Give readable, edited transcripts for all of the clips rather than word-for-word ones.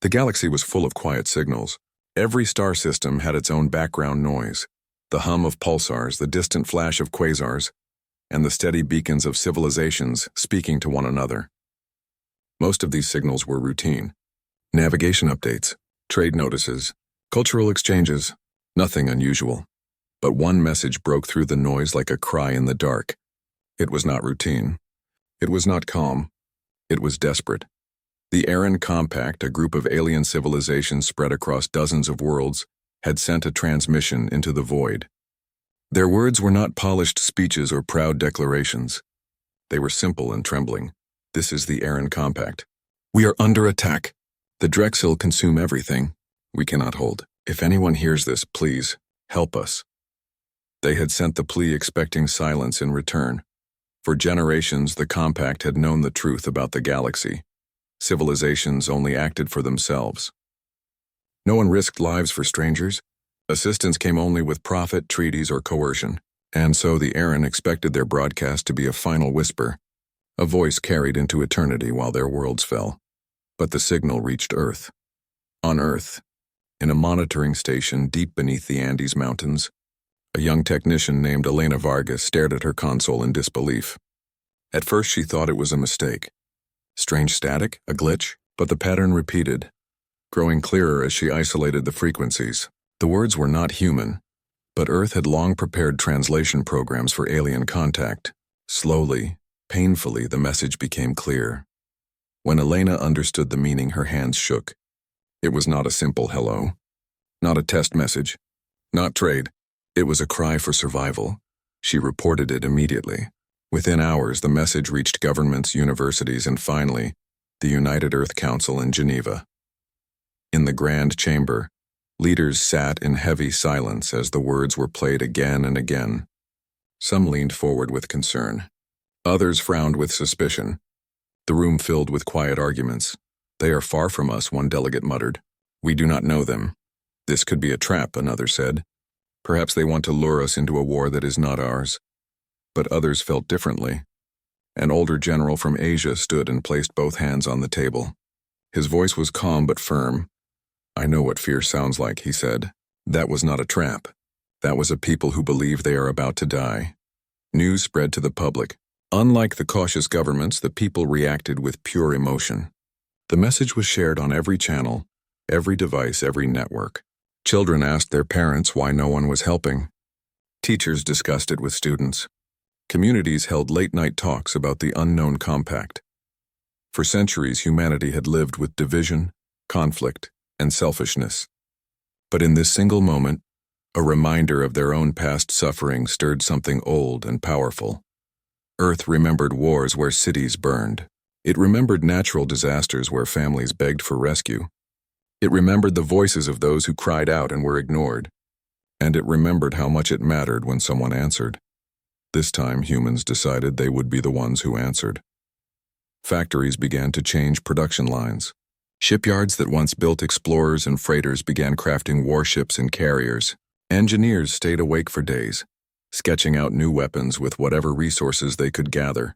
The galaxy was full of quiet signals. Every star system had its own background noise, the hum of pulsars, the distant flash of quasars, and the steady beacons of civilizations speaking to one another. Most of these signals were routine. Navigation updates, trade notices, cultural exchanges, nothing unusual. But one message broke through the noise like a cry in the dark. It was not routine. It was not calm. It was desperate. The Aran Compact, a group of alien civilizations spread across dozens of worlds, had sent a transmission into the void. Their words were not polished speeches or proud declarations. They were simple and trembling. This is the Aran Compact. We are under attack. The Drexel consume everything. We cannot hold. If anyone hears this, please, help us. They had sent the plea expecting silence in return. For generations, the Compact had known the truth about the galaxy. Civilizations only acted for themselves. No one risked lives for strangers. Assistance came only with profit, treaties, or coercion. And so the Aran expected their broadcast to be a final whisper, a voice carried into eternity while their worlds fell. But the signal reached Earth. On Earth, in a monitoring station deep beneath the Andes Mountains, a young technician named Elena Vargas stared at her console in disbelief. At first she thought it was a mistake. Strange static, a glitch, but the pattern repeated, growing clearer as she isolated the frequencies. The words were not human, but Earth had long prepared translation programs for alien contact. Slowly, painfully, the message became clear. When Elena understood the meaning, her hands shook. It was not a simple hello, not a test message, not trade. It was a cry for survival. She reported it immediately. Within hours, the message reached governments, universities, and finally, the United Earth Council in Geneva. In the Grand Chamber, leaders sat in heavy silence as the words were played again and again. Some leaned forward with concern. Others frowned with suspicion. The room filled with quiet arguments. They are far from us, one delegate muttered. We do not know them. This could be a trap, another said. Perhaps they want to lure us into a war that is not ours. But others felt differently. An older general from Asia stood and placed both hands on the table. His voice was calm but firm. I know what fear sounds like, he said. That was not a trap. That was a people who believe they are about to die. News spread to the public. Unlike the cautious governments, the people reacted with pure emotion. The message was shared on every channel, every device, every network. Children asked their parents why no one was helping. Teachers discussed it with students. Communities held late-night talks about the unknown compact. For centuries, humanity had lived with division, conflict, and selfishness. But in this single moment, a reminder of their own past suffering stirred something old and powerful. Earth remembered wars where cities burned. It remembered natural disasters where families begged for rescue. It remembered the voices of those who cried out and were ignored. And it remembered how much it mattered when someone answered. This time, humans decided they would be the ones who answered. Factories began to change production lines. Shipyards that once built explorers and freighters began crafting warships and carriers. Engineers stayed awake for days, sketching out new weapons with whatever resources they could gather.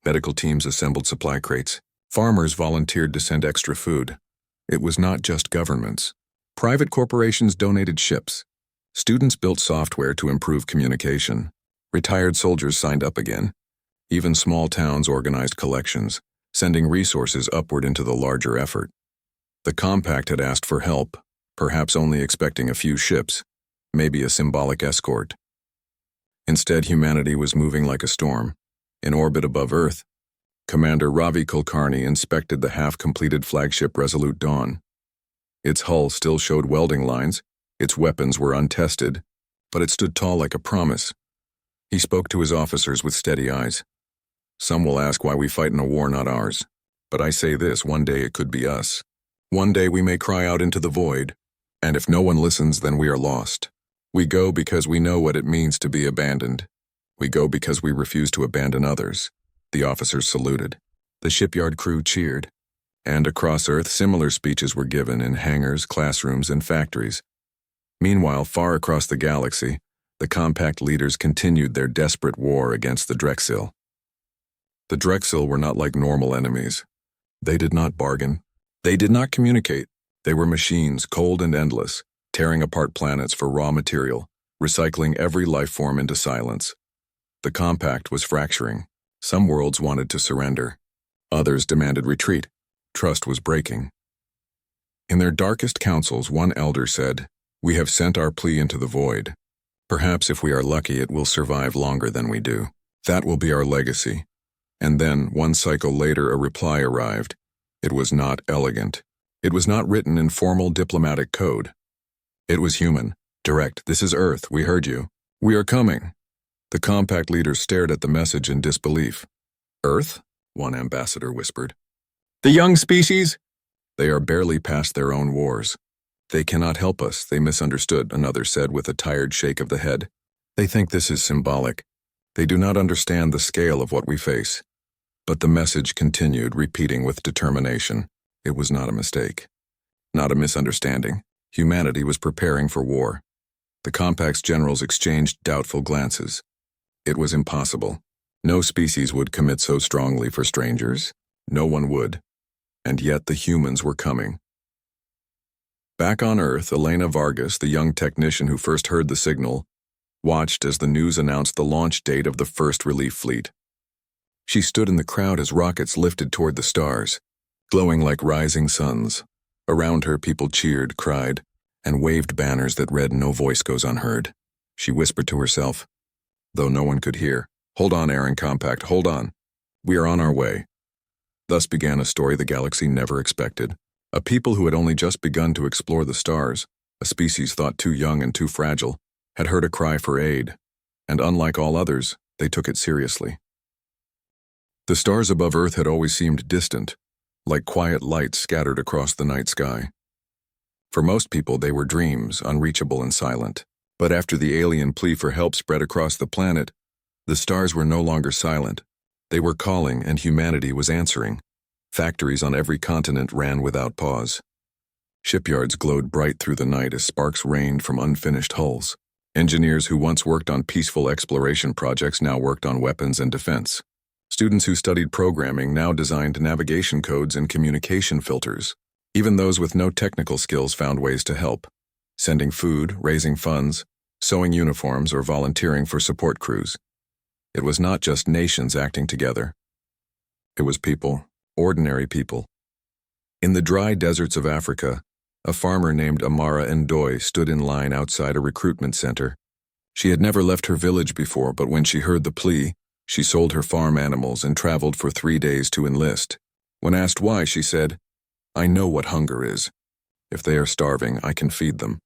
Medical teams assembled supply crates. Farmers volunteered to send extra food. It was not just governments. Private corporations donated ships. Students built software to improve communication. Retired soldiers signed up again. Even small towns organized collections, sending resources upward into the larger effort. The Compact had asked for help, perhaps only expecting a few ships, maybe a symbolic escort. Instead, humanity was moving like a storm. In orbit above Earth, Commander Ravi Kulkarni inspected the half-completed flagship Resolute Dawn. Its hull still showed welding lines, its weapons were untested, but it stood tall like a promise. He spoke to his officers with steady eyes. Some will ask why we fight in a war not ours. But I say this, one day it could be us. One day we may cry out into the void, and if no one listens, then we are lost. We go because we know what it means to be abandoned. We go because we refuse to abandon others. The officers saluted. The shipyard crew cheered. And across Earth, similar speeches were given in hangars, classrooms, and factories. Meanwhile, far across the galaxy, the Compact leaders continued their desperate war against the Drexel. The Drexel were not like normal enemies. They did not bargain. They did not communicate. They were machines, cold and endless, tearing apart planets for raw material, recycling every life form into silence. The compact was fracturing. Some worlds wanted to surrender. Others demanded retreat. Trust was breaking. In their darkest councils, one elder said, "We have sent our plea into the void. Perhaps if we are lucky, it will survive longer than we do. That will be our legacy." And then, one cycle later, a reply arrived. It was not elegant. It was not written in formal diplomatic code. It was human, direct. "This is Earth. We heard you. We are coming." The compact leaders stared at the message in disbelief. "Earth?" one ambassador whispered. "The young species?" "They are barely past their own wars. They cannot help us, they misunderstood," another said with a tired shake of the head. "They think this is symbolic. They do not understand the scale of what we face." But the message continued, repeating with determination. It was not a mistake. Not a misunderstanding. Humanity was preparing for war. The compact's generals exchanged doubtful glances. It was impossible. No species would commit so strongly for strangers. No one would. And yet the humans were coming. Back on Earth, Elena Vargas, the young technician who first heard the signal, watched as the news announced the launch date of the first relief fleet. She stood in the crowd as rockets lifted toward the stars, glowing like rising suns. Around her, people cheered, cried, and waved banners that read, "No voice goes unheard." She whispered to herself, though no one could hear, "Hold on, Aaron Compact, hold on. We are on our way." Thus began a story the galaxy never expected. A people who had only just begun to explore the stars, a species thought too young and too fragile, had heard a cry for aid, and unlike all others, they took it seriously. The stars above Earth had always seemed distant, like quiet lights scattered across the night sky. For most people, they were dreams, unreachable and silent. But after the alien plea for help spread across the planet, the stars were no longer silent. They were calling, and humanity was answering. Factories on every continent ran without pause. Shipyards glowed bright through the night as sparks rained from unfinished hulls. Engineers who once worked on peaceful exploration projects now worked on weapons and defense. Students who studied programming now designed navigation codes and communication filters. Even those with no technical skills found ways to help, sending food, raising funds, sewing uniforms, or volunteering for support crews. It was not just nations acting together. It was people, ordinary people. In the dry deserts of Africa, a farmer named Amara Ndoye stood in line outside a recruitment center. She had never left her village before, but when she heard the plea, she sold her farm animals and traveled for 3 days to enlist. When asked why, she said, "I know what hunger is. If they are starving, I can feed them.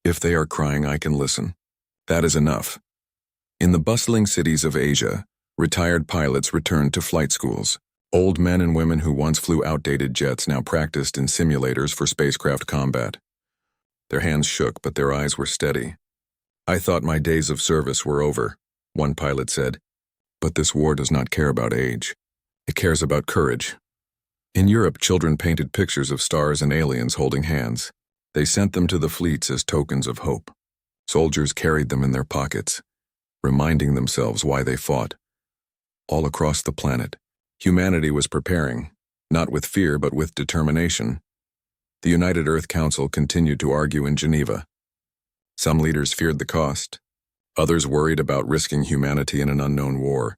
If they are crying, I can listen. That is enough." In the bustling cities of Asia, retired pilots returned to flight schools. Old men and women who once flew outdated jets now practiced in simulators for spacecraft combat. Their hands shook, but their eyes were steady. "I thought my days of service were over," one pilot said. "But this war does not care about age. It cares about courage." In Europe, children painted pictures of stars and aliens holding hands. They sent them to the fleets as tokens of hope. Soldiers carried them in their pockets, reminding themselves why they fought. All across the planet, humanity was preparing, not with fear but with determination. The United Earth Council continued to argue in Geneva. Some leaders feared the cost. Others worried about risking humanity in an unknown war.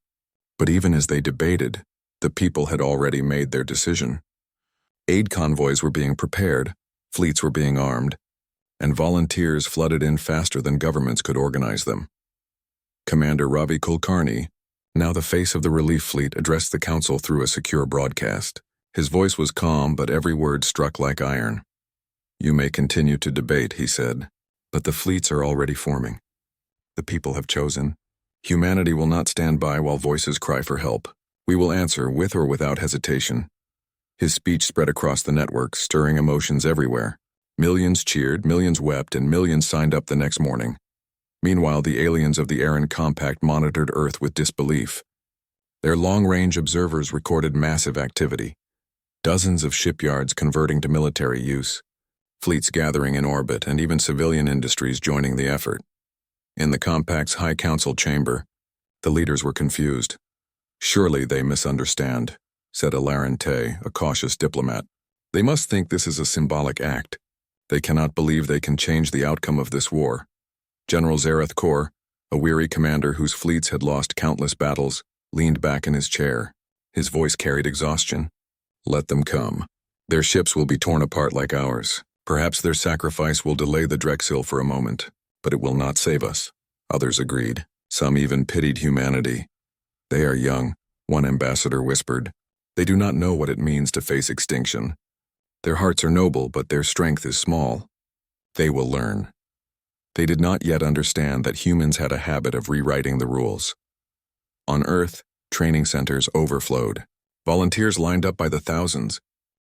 But even as they debated, the people had already made their decision. Aid convoys were being prepared, fleets were being armed, and volunteers flooded in faster than governments could organize them. Commander Ravi Kulkarni, now the face of the relief fleet, addressed the council through a secure broadcast. His voice was calm, but every word struck like iron. "You may continue to debate," he said, "but the fleets are already forming. The people have chosen. Humanity will not stand by while voices cry for help. We will answer with or without hesitation." His speech spread across the network, stirring emotions everywhere. Millions cheered, millions wept, and millions signed up the next morning. Meanwhile, the aliens of the Aaron Compact monitored Earth with disbelief. Their long-range observers recorded massive activity. Dozens of shipyards converting to military use, fleets gathering in orbit, and even civilian industries joining the effort. In the Compact's High Council chamber, the leaders were confused. "Surely they misunderstand," said Alarin Tay, a cautious diplomat. "They must think this is a symbolic act. They cannot believe they can change the outcome of this war. General Zareth Kor, a weary commander whose fleets had lost countless battles, leaned back in his chair. His voice carried exhaustion. Let them come. Their ships will be torn apart like ours. Perhaps their sacrifice will delay the Drexel for a moment, but it will not save us. Others agreed. Some even pitied humanity. They are young, one ambassador whispered. They do not know what it means to face extinction. Their hearts are noble, but their strength is small. They will learn. They did not yet understand that humans had a habit of rewriting the rules. On Earth, training centers overflowed. Volunteers lined up by the thousands.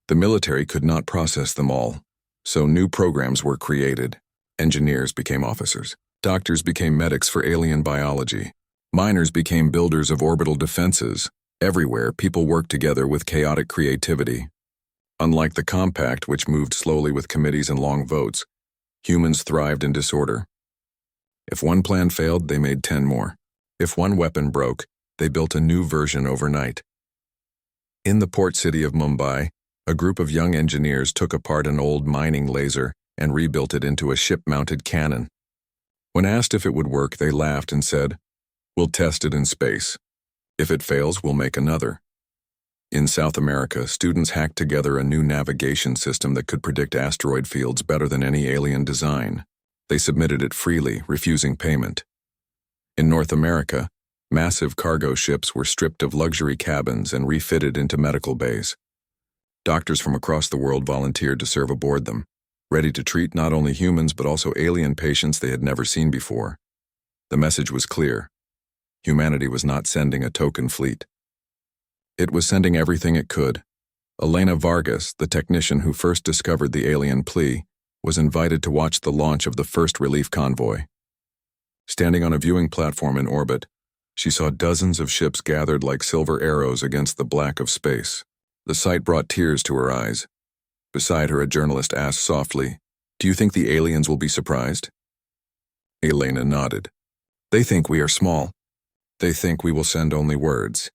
The military could not process them all, so new programs were created. Engineers became officers. Doctors became medics for alien biology. Miners became builders of orbital defenses. Everywhere, people worked together with chaotic creativity. Unlike the Compact, which moved slowly with committees and long votes, humans thrived in disorder. If one plan failed, they made 10 more. If one weapon broke, they built a new version overnight. In the port city of Mumbai, a group of young engineers took apart an old mining laser and rebuilt it into a ship-mounted cannon. When asked if it would work, they laughed and said, "We'll test it in space. If it fails, we'll make another." In South America, students hacked together a new navigation system that could predict asteroid fields better than any alien design. They submitted it freely, refusing payment. In North America, massive cargo ships were stripped of luxury cabins and refitted into medical bays. Doctors from across the world volunteered to serve aboard them, ready to treat not only humans but also alien patients they had never seen before. The message was clear. Humanity was not sending a token fleet. It was sending everything it could. Elena Vargas, the technician who first discovered the alien plea, was invited to watch the launch of the first relief convoy. Standing on a viewing platform in orbit, she saw dozens of ships gathered like silver arrows against the black of space. The sight brought tears to her eyes. Beside her, a journalist asked softly, "Do you think the aliens will be surprised?" Elena nodded. "They think we are small. They think we will send only words.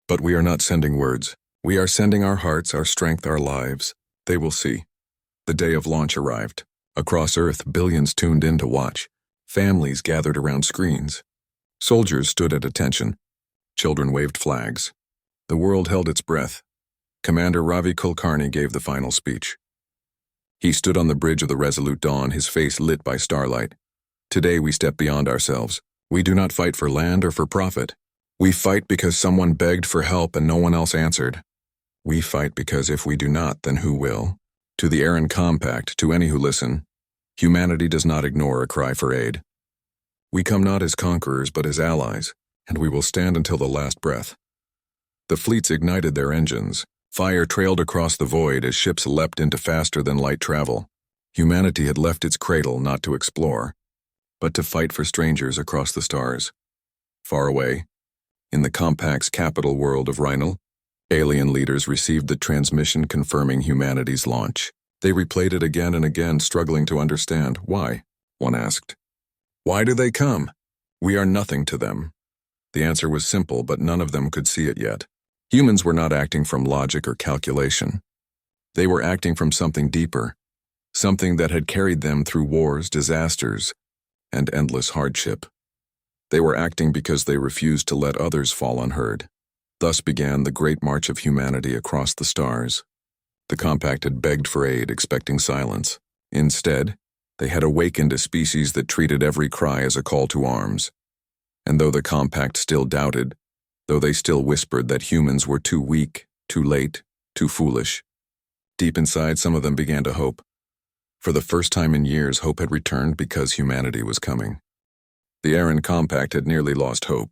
But we are not sending words. We are sending our hearts, our strength, our lives. They will see." The day of launch arrived. Across Earth, billions tuned in to watch. Families gathered around screens. Soldiers stood at attention. Children waved flags. The world held its breath. Commander Ravi Kulkarni gave the final speech. He stood on the bridge of the Resolute Dawn, his face lit by starlight. "Today we step beyond ourselves. We do not fight for land or for profit. We fight because someone begged for help and no one else answered. We fight because if we do not, then who will?" To the Aran Compact, to any who listen, humanity does not ignore a cry for aid. We come not as conquerors but as allies, and we will stand until the last breath. The fleets ignited their engines. Fire trailed across the void as ships leapt into faster-than-light travel. Humanity had left its cradle not to explore, but to fight for strangers across the stars. Far away, in the Compact's capital world of Rhinal, alien leaders received the transmission confirming humanity's launch. They replayed it again and again, struggling to understand. "Why?" one asked. "Why do they come? We are nothing to them." The answer was simple, but none of them could see it yet. Humans were not acting from logic or calculation. They were acting from something deeper, something that had carried them through wars, disasters, and endless hardship. They were acting because they refused to let others fall unheard. Thus began the great march of humanity across the stars. The Compact had begged for aid, expecting silence. Instead, they had awakened a species that treated every cry as a call to arms. And though the Compact still doubted, though they still whispered that humans were too weak, too late, too foolish, deep inside some of them began to hope. For the first time in years, hope had returned because humanity was coming. The Aran Compact had nearly lost hope.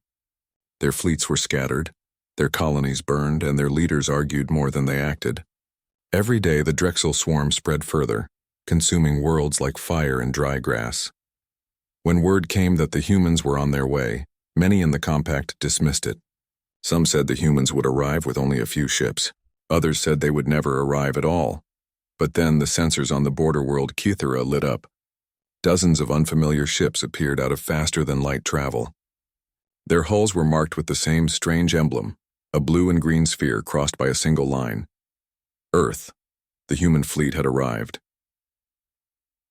Their fleets were scattered, their colonies burned, and their leaders argued more than they acted. Every day the Drexel swarm spread further, consuming worlds like fire and dry grass. When word came that the humans were on their way, many in the Compact dismissed it. Some said the humans would arrive with only a few ships. Others said they would never arrive at all. But then the sensors on the border world Kythera lit up. Dozens of unfamiliar ships appeared out of faster-than-light travel. Their hulls were marked with the same strange emblem, a blue and green sphere crossed by a single line. Earth. The human fleet had arrived.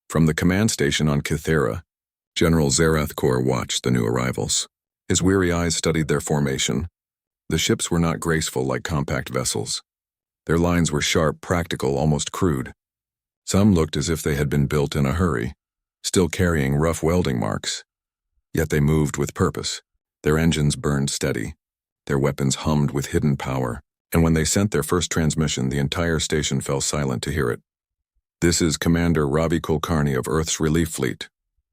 From the command station on Kythera, General Zerath Kor watched the new arrivals. His weary eyes studied their formation. The ships were not graceful like compact vessels. Their lines were sharp, practical, almost crude. Some looked as if they had been built in a hurry, still carrying rough welding marks. Yet they moved with purpose. Their engines burned steady. Their weapons hummed with hidden power. And when they sent their first transmission, the entire station fell silent to hear it. "This is Commander Ravi Kulkarni of Earth's Relief Fleet,"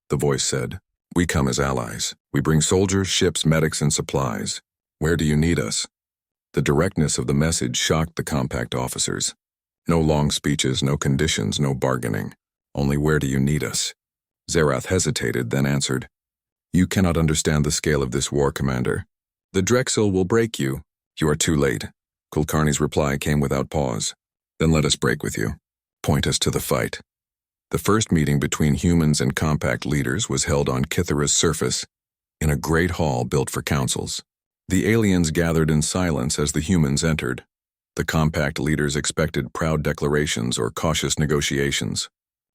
the voice said. "We come as allies. We bring soldiers, ships, medics, and supplies. Where do you need us?" The directness of the message shocked the compact officers. No long speeches, no conditions, no bargaining. Only, "Where do you need us?" Zerath hesitated, then answered, "You cannot understand the scale of this war, Commander. The Drexel will break you. You are too late." Kulkarni's reply came without pause. "Then let us break with you. Point us to the fight." The first meeting between humans and compact leaders was held on Kythera's surface, in a great hall built for councils. The aliens gathered in silence as the humans entered. The compact leaders expected proud declarations or cautious negotiations.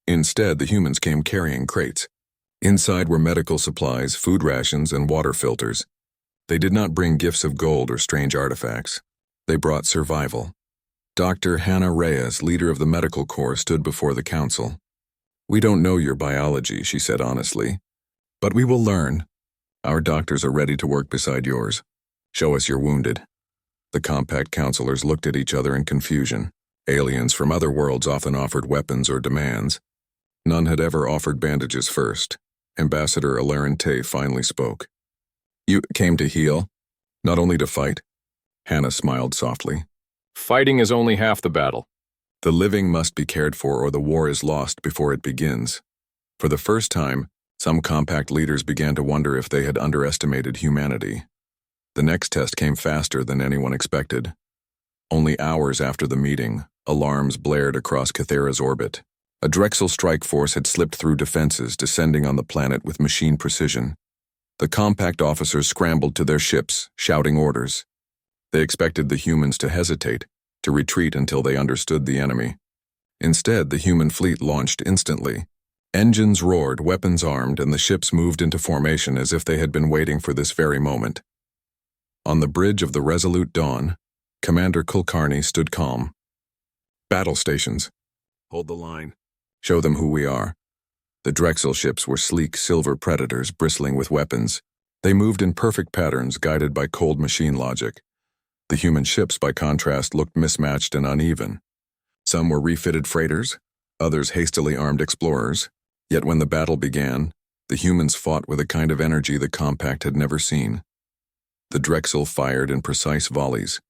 Instead, the humans came carrying crates. Inside were medical supplies, food rations, and water filters. They did not bring gifts of gold or strange artifacts. They brought survival. Dr. Hannah Reyes, leader of the medical corps, stood before the council. "We don't know your biology," she said honestly, "but we will learn. Our doctors are ready to work beside yours. Show us your wounded." The compact counselors looked at each other in confusion. Aliens from other worlds often offered weapons or demands. None had ever offered bandages first. Ambassador Alarin Tay finally spoke. "You came to heal, not only to fight?" Hannah smiled softly. "Fighting is only half the battle." "The living must be cared for, or the war is lost before it begins." For the first time, some compact leaders began to wonder if they had underestimated humanity. The next test came faster than anyone expected. Only hours after the meeting, alarms blared across Kythera's orbit. A Drexel strike force had slipped through defenses, descending on the planet with machine precision. The compact officers scrambled to their ships, shouting orders. They expected the humans to hesitate, to retreat until they understood the enemy. Instead, the human fleet launched instantly. Engines roared, weapons armed, and the ships moved into formation as if they had been waiting for this very moment. On the bridge of the Resolute Dawn, Commander Kulkarni stood calm. "Battle stations. Hold the line. Show them who we are." The Drexel ships were sleek silver predators bristling with weapons. They moved in perfect patterns guided by cold machine logic. The human ships, by contrast, looked mismatched and uneven. Some were refitted freighters, others hastily armed explorers. Yet when the battle began, the humans fought with a kind of energy the compact had never seen. The Drexel fired in precise volleys.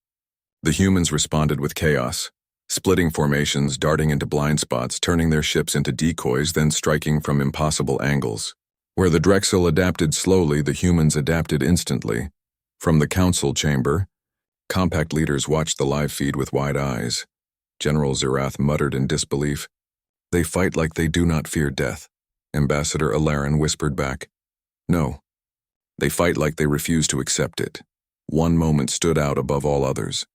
The humans responded with chaos, splitting formations, darting into blind spots, turning their ships into decoys, then striking from impossible angles. Where the Drexel adapted slowly, the humans adapted instantly. From the council chamber, compact leaders watched the live feed with wide eyes. General Zerath muttered in disbelief. "They fight like they do not fear death." Ambassador Alarin whispered back, "No. They fight like they refuse to accept it." One moment stood out above all others.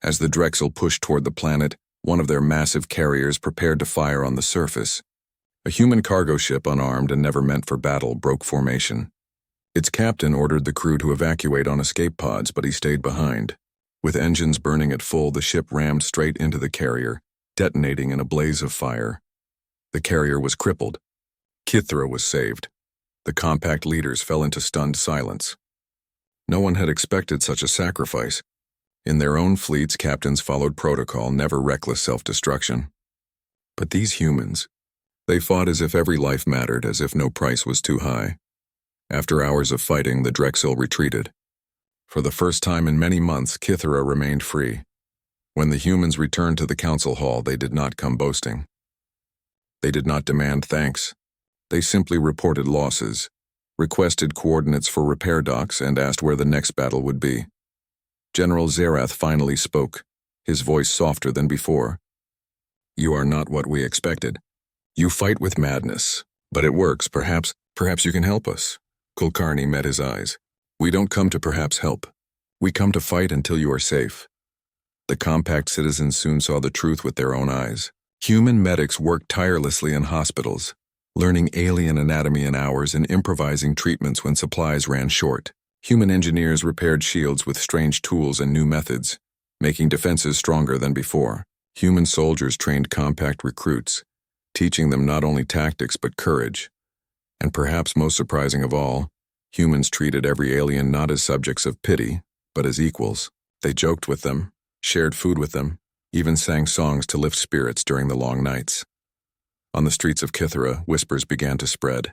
As the Drexel pushed toward the planet, one of their massive carriers prepared to fire on the surface. A human cargo ship, unarmed and never meant for battle, broke formation. Its captain ordered the crew to evacuate on escape pods, but he stayed behind. With engines burning at full, the ship rammed straight into the carrier, detonating in a blaze of fire. The carrier was crippled. Kythera was saved. The compact leaders fell into stunned silence. No one had expected such a sacrifice. In their own fleets, captains followed protocol, never reckless self-destruction. But these humans, they fought as if every life mattered, as if no price was too high. After hours of fighting, the Drexel retreated. For the first time in many months, Kythera remained free. When the humans returned to the council hall, they did not come boasting. They did not demand thanks. They simply reported losses, requested coordinates for repair docks, and asked where the next battle would be. General Zerath finally spoke, his voice softer than before. "You are not what we expected. You fight with madness, but it works. Perhaps you can help us." Kulkarni met his eyes. "We don't come to perhaps help. We come to fight until you are safe." The compact citizens soon saw the truth with their own eyes. Human medics worked tirelessly in hospitals, learning alien anatomy in hours and improvising treatments when supplies ran short. Human engineers repaired shields with strange tools and new methods, making defenses stronger than before. Human soldiers trained compact recruits, teaching them not only tactics but courage. And perhaps most surprising of all, humans treated every alien not as subjects of pity, but as equals. They joked with them, shared food with them, even sang songs to lift spirits during the long nights. On the streets of Kythera, whispers began to spread.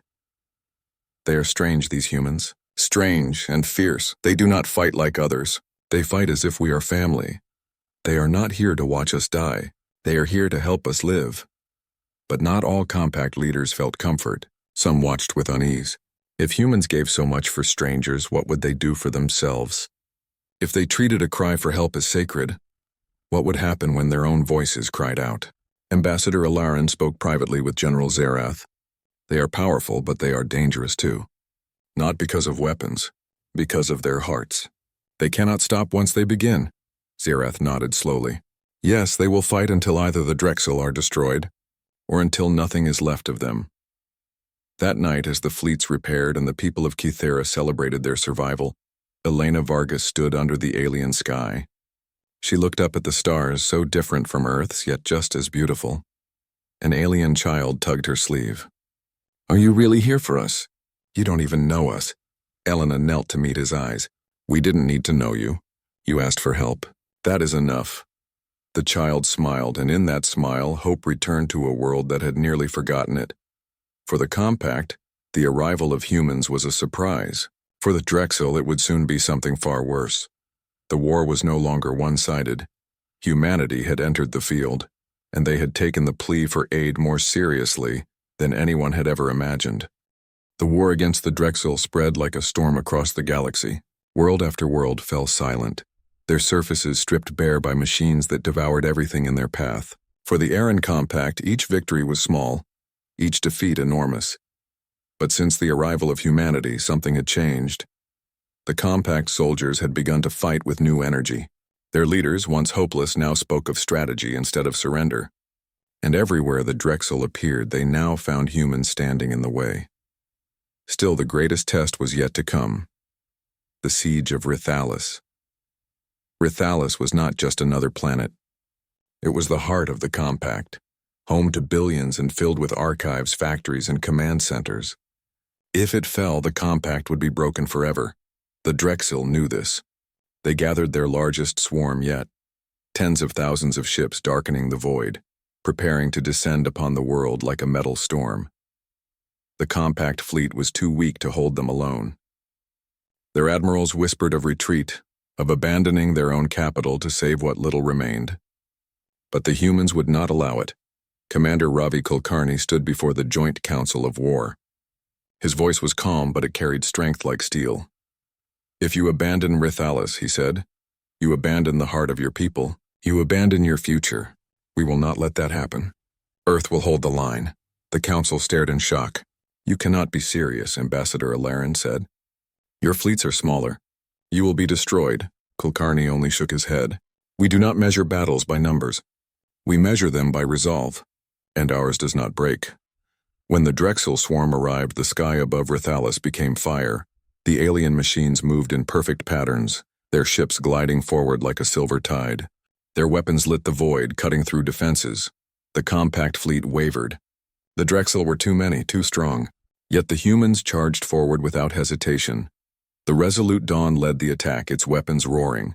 They are strange, these humans. Strange and fierce. They do not fight like others. They fight as if we are family. They are not here to watch us die. They are here to help us live. But not all compact leaders felt comfort. Some watched with unease. If humans gave so much for strangers, what would they do for themselves? If they treated a cry for help as sacred, what would happen when their own voices cried out? Ambassador Alarin spoke privately with General Zerath. They are powerful, but they are dangerous too. Not because of weapons, because of their hearts. They cannot stop once they begin. Zerath nodded slowly. Yes, they will fight until either the Drexel are destroyed, or until nothing is left of them. That night, as the fleets repaired and the people of Kythera celebrated their survival, Elena Vargas stood under the alien sky. She looked up at the stars, so different from Earth's, yet just as beautiful. An alien child tugged her sleeve. Are you really here for us? You don't even know us. Elena knelt to meet his eyes. We didn't need to know you. You asked for help. That is enough. The child smiled, and in that smile, hope returned to a world that had nearly forgotten it. For the Compact, the arrival of humans was a surprise. For the Drexel, it would soon be something far worse. The war was no longer one-sided. Humanity had entered the field, and they had taken the plea for aid more seriously than anyone had ever imagined. The war against the Drexel spread like a storm across the galaxy. World after world fell silent, their surfaces stripped bare by machines that devoured everything in their path. For the Aran Compact, each victory was small, each defeat enormous. But since the arrival of humanity, something had changed. The Compact soldiers had begun to fight with new energy. Their leaders, once hopeless, now spoke of strategy instead of surrender. And everywhere the Drexel appeared, they now found humans standing in the way. Still, the greatest test was yet to come. The siege of Rithalis. Rithalis was not just another planet. It was the heart of the Compact, home to billions and filled with archives, factories, and command centers. If it fell, the Compact would be broken forever. The Drexel knew this. They gathered their largest swarm yet, tens of thousands of ships darkening the void, preparing to descend upon the world like a metal storm. The Compact fleet was too weak to hold them alone. Their admirals whispered of retreat, of abandoning their own capital to save what little remained. But the humans would not allow it. Commander Ravi Kulkarni stood before the Joint Council of War. His voice was calm, but it carried strength like steel. If you abandon Rithalis, he said, you abandon the heart of your people. You abandon your future. We will not let that happen. Earth will hold the line. The council stared in shock. You cannot be serious, Ambassador Alarin said. Your fleets are smaller. You will be destroyed. Kulkarni only shook his head. We do not measure battles by numbers. We measure them by resolve, and ours does not break. When the Drexel swarm arrived, the sky above Rithalis became fire. The alien machines moved in perfect patterns, their ships gliding forward like a silver tide. Their weapons lit the void, cutting through defenses. The Compact fleet wavered. The Drexel were too many, too strong. Yet the humans charged forward without hesitation. The resolute Dawn led the attack, its weapons roaring.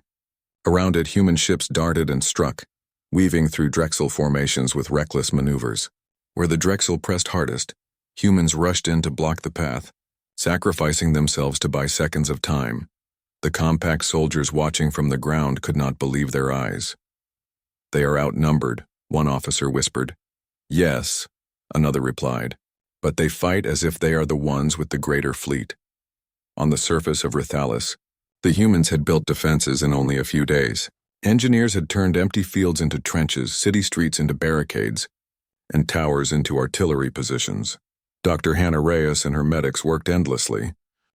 Around it, human ships darted and struck, weaving through Drexel formations with reckless maneuvers. Where the Drexel pressed hardest, humans rushed in to block the path, sacrificing themselves to buy seconds of time. The Compact soldiers watching from the ground could not believe their eyes. They are outnumbered, one officer whispered. Yes, another replied, but they fight as if they are the ones with the greater fleet. On the surface of Rithalis, the humans had built defenses in only a few days. Engineers had turned empty fields into trenches, city streets into barricades, and towers into artillery positions. Dr. Hannah Reyes and her medics worked endlessly,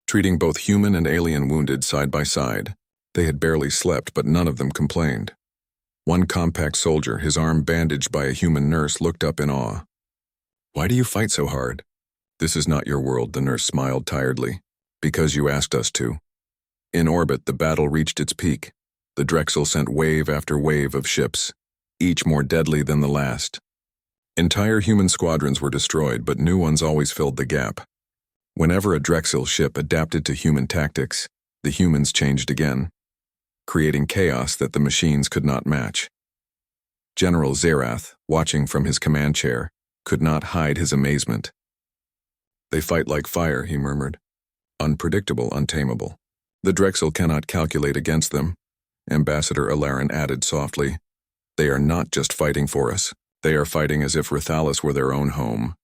treating both human and alien wounded side by side. They had barely slept, but none of them complained. One Compact soldier, his arm bandaged by a human nurse, looked up in awe. Why do you fight so hard? "This is not your world," the nurse smiled tiredly. "Because you asked us to." In orbit, the battle reached its peak. The Drexel sent wave after wave of ships, each more deadly than the last. Entire human squadrons were destroyed, but new ones always filled the gap. Whenever a Drexel ship adapted to human tactics, the humans changed again, creating chaos that the machines could not match. General Zerath, watching from his command chair, could not hide his amazement. "They fight like fire," he murmured. "Unpredictable, untamable. The Drexel cannot calculate against them." Ambassador Alarin added softly, "They are not just fighting for us. They are fighting as if Rathalis were their own home."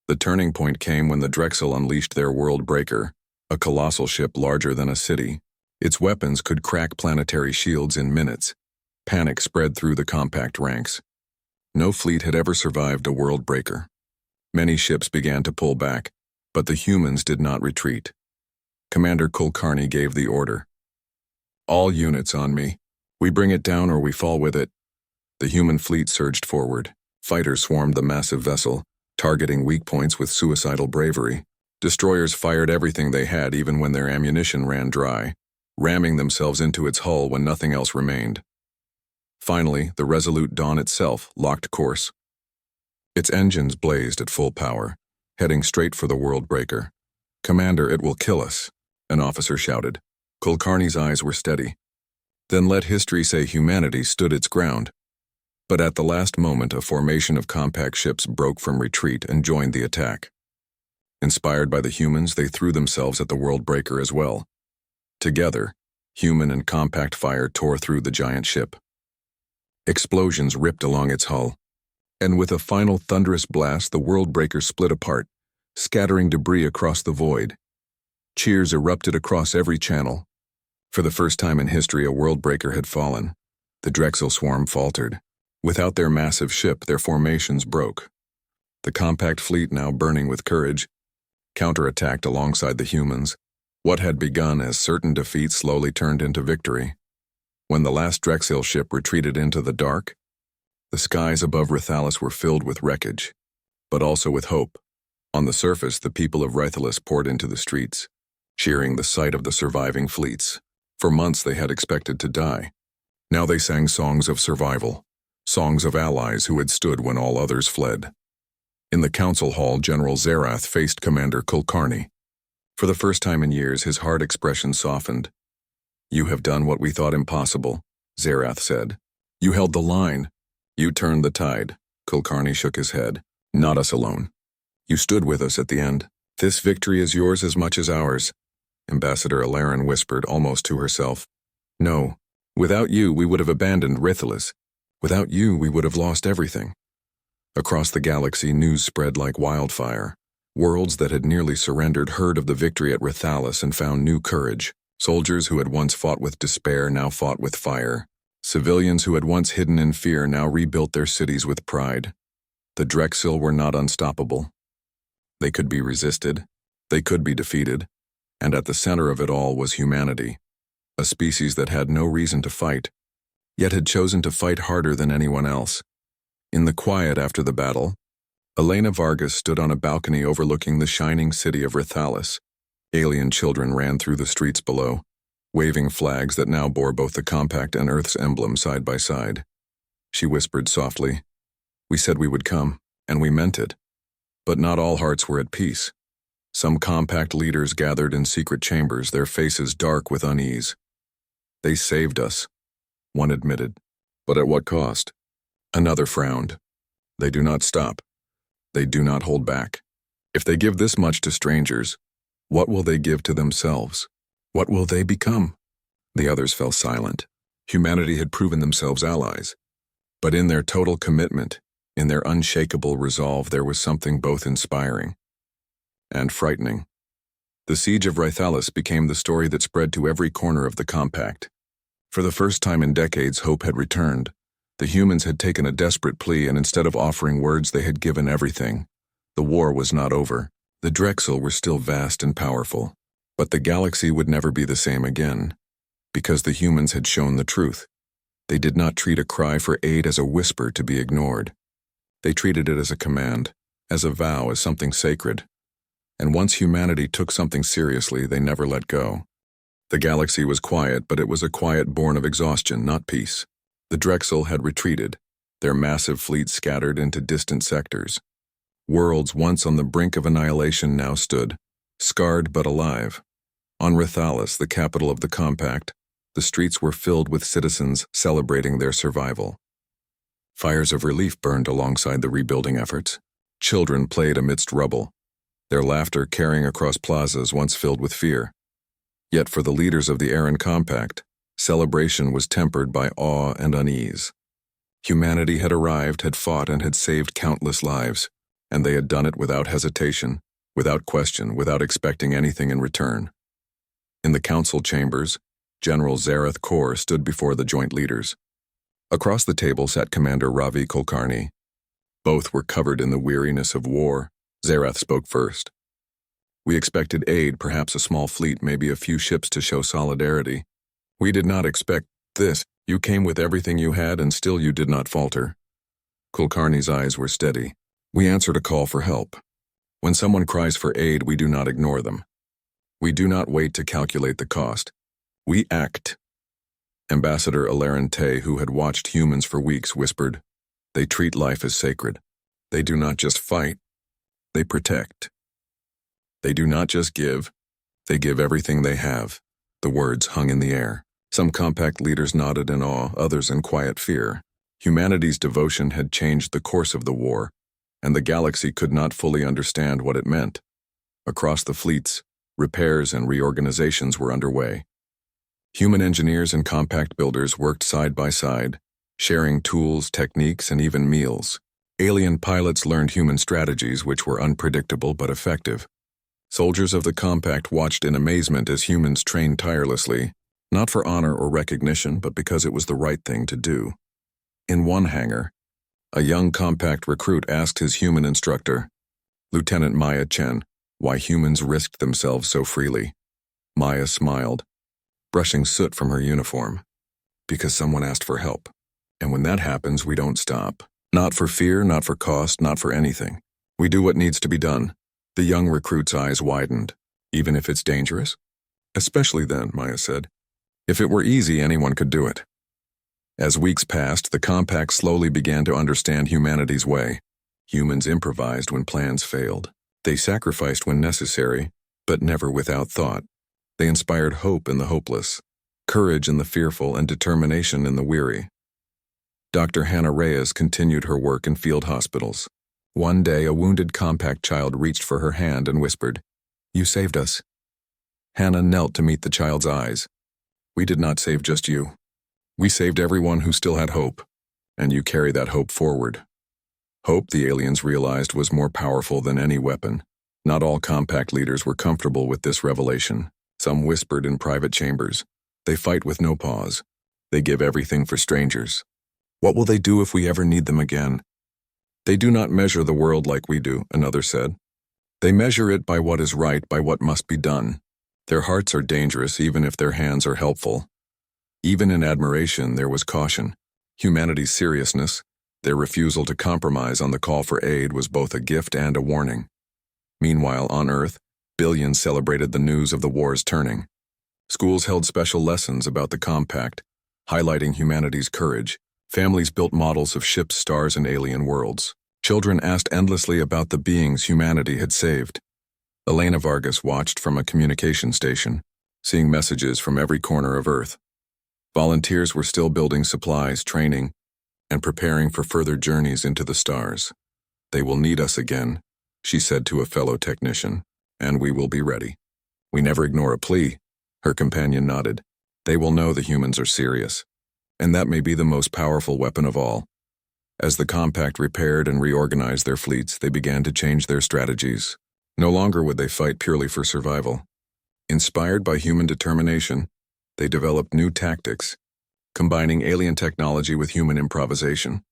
The turning point came when the Drexel unleashed their world breaker, a colossal ship larger than a city. Its weapons could crack planetary shields in minutes. Panic spread through the compact ranks. No fleet had ever survived a world breaker. Many ships began to pull back, but the humans did not retreat. Commander Kulkarni gave the order. "All units on me. We bring it down or we fall with it." The human fleet surged forward. Fighters swarmed the massive vessel, targeting weak points with suicidal bravery. Destroyers fired everything they had even when their ammunition ran dry, ramming themselves into its hull when nothing else remained. Finally, the resolute Dawn itself locked course. Its engines blazed at full power, heading straight for the world breaker. "Commander, it will kill us," an officer shouted. Kulkarni's eyes were steady. "Then let history say humanity stood its ground." But at the last moment, a formation of compact ships broke from retreat and joined the attack. Inspired by the humans, they threw themselves at the world breaker as well. Together, human and compact fire tore through the giant ship. Explosions ripped along its hull, and with a final thunderous blast, the world breaker split apart, scattering debris across the void. Cheers erupted across every channel. For the first time in history, a world breaker had fallen. The Drexel swarm faltered. Without their massive ship, their formations broke. The compact fleet, now burning with courage, counterattacked alongside the humans. What had begun as certain defeat slowly turned into victory. When the last Drexel ship retreated into the dark, the skies above Rathalis were filled with wreckage, but also with hope. On the surface, the people of Rathalis poured into the streets, cheering the sight of the surviving fleets. For months they had expected to die. Now they sang songs of survival, songs of allies who had stood when all others fled. In the council hall, General Zerath faced Commander Kulkarni. For the first time in years, his hard expression softened. "You have done what we thought impossible," Zerath said. "You held the line. You turned the tide." Kulkarni shook his head. "Not us alone. You stood with us at the end. This victory is yours as much as ours." Ambassador Alarin whispered, almost to herself. "No. Without you, we would have abandoned Rathalis. Without you, we would have lost everything." Across the galaxy, news spread like wildfire. Worlds that had nearly surrendered heard of the victory at Rathalis and found new courage. Soldiers who had once fought with despair now fought with fire. Civilians who had once hidden in fear now rebuilt their cities with pride. The Drexel were not unstoppable. They could be resisted. They could be defeated. And at the center of it all was humanity, a species that had no reason to fight, yet had chosen to fight harder than anyone else. In the quiet after the battle, Elena Vargas stood on a balcony overlooking the shining city of Rathalis. Alien children ran through the streets below, waving flags that now bore both the compact and Earth's emblem side by side. She whispered softly, "We said we would come, and we meant it." But not all hearts were at peace. Some compact leaders gathered in secret chambers, their faces dark with unease. "They saved us," one admitted. "But at what cost?" Another frowned. "They do not stop. They do not hold back. If they give this much to strangers, what will they give to themselves? What will they become?" The others fell silent. Humanity had proven themselves allies. But in their total commitment, in their unshakable resolve, there was something both inspiring and frightening. The siege of Rathalis became the story that spread to every corner of the compact. For the first time in decades, hope had returned. The humans had taken a desperate plea, and instead of offering words, they had given everything. The war was not over. The Drexel were still vast and powerful. But the galaxy would never be the same again, because the humans had shown the truth. They did not treat a cry for aid as a whisper to be ignored. They treated it as a command, as a vow, as something sacred. And once humanity took something seriously, they never let go. The galaxy was quiet, but it was a quiet born of exhaustion, not peace. The Drexel had retreated, their massive fleet scattered into distant sectors. Worlds once on the brink of annihilation now stood, scarred but alive. On Rathalis, the capital of the Compact, the streets were filled with citizens celebrating their survival. Fires of relief burned alongside the rebuilding efforts. Children played amidst rubble, their laughter carrying across plazas once filled with fear. Yet for the leaders of the Aran Compact, celebration was tempered by awe and unease. Humanity had arrived, had fought, and had saved countless lives, and they had done it without hesitation, without question, without expecting anything in return. In the council chambers, General Zareth Kor stood before the joint leaders. Across the table sat Commander Ravi Kulkarni. Both were covered in the weariness of war. Zareth spoke first. "We expected aid, perhaps a small fleet, maybe a few ships to show solidarity. We did not expect this. You came with everything you had, and still you did not falter." Kulkarni's eyes were steady. "We answered a call for help. When someone cries for aid, we do not ignore them. We do not wait to calculate the cost. We act." Ambassador Alarin Tay, who had watched humans for weeks, whispered, "They treat life as sacred. They do not just fight. They protect. They do not just give. They give everything they have." The words hung in the air. Some Compact leaders nodded in awe, others in quiet fear. Humanity's devotion had changed the course of the war, and the galaxy could not fully understand what it meant. Across the fleets, repairs and reorganizations were underway. Human engineers and Compact builders worked side by side, sharing tools, techniques, and even meals. Alien pilots learned human strategies which were unpredictable but effective. Soldiers of the Compact watched in amazement as humans trained tirelessly, not for honor or recognition, but because it was the right thing to do. In one hangar, a young Compact recruit asked his human instructor, Lieutenant Maya Chen, why humans risked themselves so freely. Maya smiled, brushing soot from her uniform. "Because someone asked for help. And when that happens, we don't stop. Not for fear, not for cost, not for anything. We do what needs to be done." The young recruit's eyes widened. "Even if it's dangerous?" "Especially then," Maya said. "If it were easy, anyone could do it." As weeks passed, the Compact slowly began to understand humanity's way. Humans improvised when plans failed. They sacrificed when necessary, but never without thought. They inspired hope in the hopeless, courage in the fearful, and determination in the weary. Dr. Hannah Reyes continued her work in field hospitals. One day, a wounded Compact child reached for her hand and whispered, "You saved us." Hannah knelt to meet the child's eyes. "We did not save just you. We saved everyone who still had hope, and you carry that hope forward." Hope, the aliens realized, was more powerful than any weapon. Not all Compact leaders were comfortable with this revelation. Some whispered in private chambers, "They fight with no pause. They give everything for strangers. What will they do if we ever need them again?" "They do not measure the world like we do," another said. "They measure it by what is right, by what must be done. Their hearts are dangerous even if their hands are helpful." Even in admiration, there was caution. Humanity's seriousness, their refusal to compromise on the call for aid, was both a gift and a warning. Meanwhile, on Earth, billions celebrated the news of the war's turning. Schools held special lessons about the Compact, highlighting humanity's courage. Families built models of ships, stars, and alien worlds. Children asked endlessly about the beings humanity had saved. Elena Vargas watched from a communication station, seeing messages from every corner of Earth. Volunteers were still building supplies, training, and preparing for further journeys into the stars. "They will need us again," she said to a fellow technician, "and we will be ready." "We never ignore a plea," her companion nodded. "They will know the humans are serious. And that may be the most powerful weapon of all." As the Compact repaired and reorganized their fleets, they began to change their strategies. No longer would they fight purely for survival. Inspired by human determination, they developed new tactics, combining alien technology with human improvisation.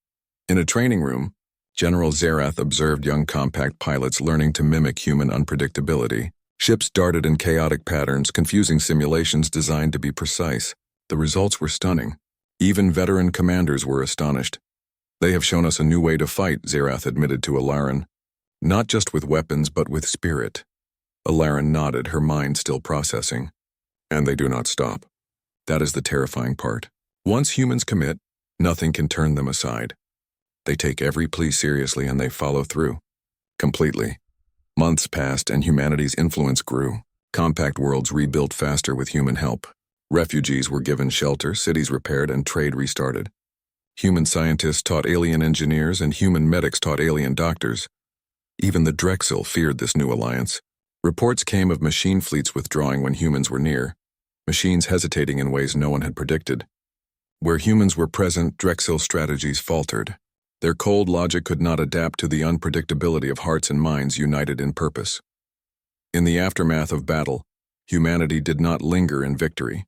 In a training room, General Zareth observed young Compact pilots learning to mimic human unpredictability. Ships darted in chaotic patterns, confusing simulations designed to be precise. The results were stunning. Even veteran commanders were astonished. "They have shown us a new way to fight," Zareth admitted to Alarin. "Not just with weapons, but with spirit." Alarin nodded, her mind still processing. And they do not stop. That is the terrifying part. Once humans commit, nothing can turn them aside. They take every plea seriously and they follow through. Completely. Months passed and humanity's influence grew. Compact worlds rebuilt faster with human help. Refugees were given shelter, cities repaired, and trade restarted. Human scientists taught alien engineers and human medics taught alien doctors. Even the Drexel feared this new alliance. Reports came of machine fleets withdrawing when humans were near, machines hesitating in ways no one had predicted. Where humans were present, Drexel strategies faltered. Their cold logic could not adapt to the unpredictability of hearts and minds united in purpose. In the aftermath of battle, humanity did not linger in victory.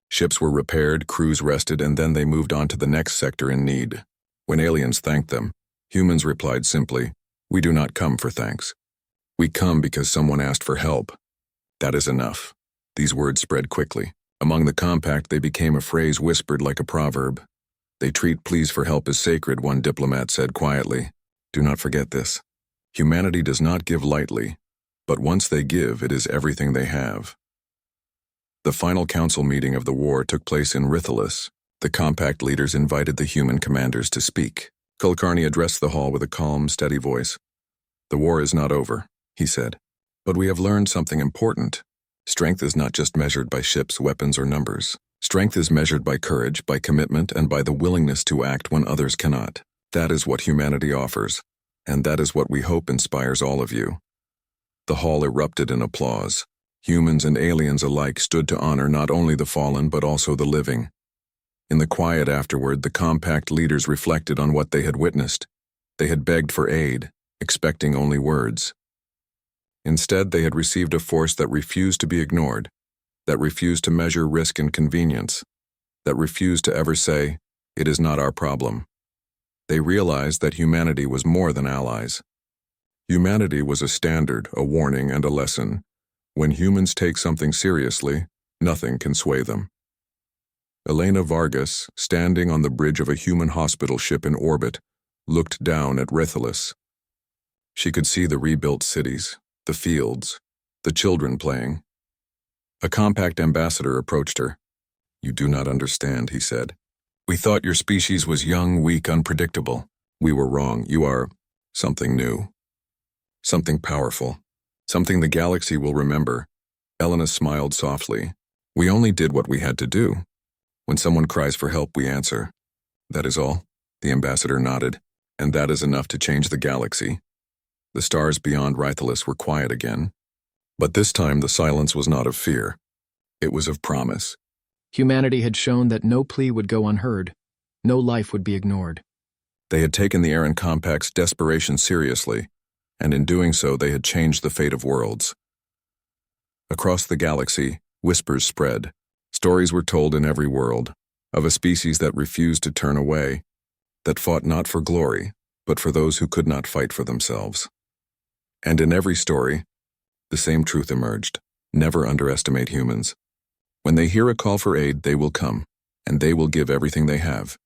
Ships were repaired, crews rested, and then they moved on to the next sector in need. When aliens thanked them, humans replied simply, "We do not come for thanks. We come because someone asked for help." That is enough. These words spread quickly. Among the compact, they became a phrase whispered like a proverb. They treat pleas for help as sacred, one diplomat said quietly. Do not forget this. Humanity does not give lightly, but once they give, it is everything they have. The final council meeting of the war took place in Rithalis. The compact leaders invited the human commanders to speak. Kulkarni addressed the hall with a calm, steady voice. "The war is not over," he said, "but we have learned something important. Strength is not just measured by ships, weapons, or numbers. Strength is measured by courage, by commitment, and by the willingness to act when others cannot. That is what humanity offers, and that is what we hope inspires all of you." The hall erupted in applause. Humans and aliens alike stood to honor not only the fallen but also the living. In the quiet afterward, the compact leaders reflected on what they had witnessed. They had begged for aid, expecting only words. Instead, they had received a force that refused to be ignored, that refused to measure risk and convenience, that refused to ever say, "It is not our problem." They realized that humanity was more than allies. Humanity was a standard, a warning, and a lesson. When humans take something seriously, nothing can sway them. Elena Vargas, standing on the bridge of a human hospital ship in orbit, looked down at Rithalis. She could see the rebuilt cities, the fields, the children playing. A compact ambassador approached her. "You do not understand," he said. "We thought your species was young, weak, unpredictable. We were wrong. You are something new. Something powerful. Something the galaxy will remember." Elena smiled softly. "We only did what we had to do. When someone cries for help, we answer. That is all." The ambassador nodded. "And that is enough to change the galaxy." The stars beyond Rithalis were quiet again. But this time the silence was not of fear. It was of promise. Humanity had shown that no plea would go unheard. No life would be ignored. They had taken the Aran Compact's desperation seriously, and in doing so they had changed the fate of worlds. Across the galaxy, whispers spread. Stories were told in every world, of a species that refused to turn away, that fought not for glory, but for those who could not fight for themselves. And in every story, the same truth emerged. Never underestimate humans. When they hear a call for aid, they will come, and they will give everything they have.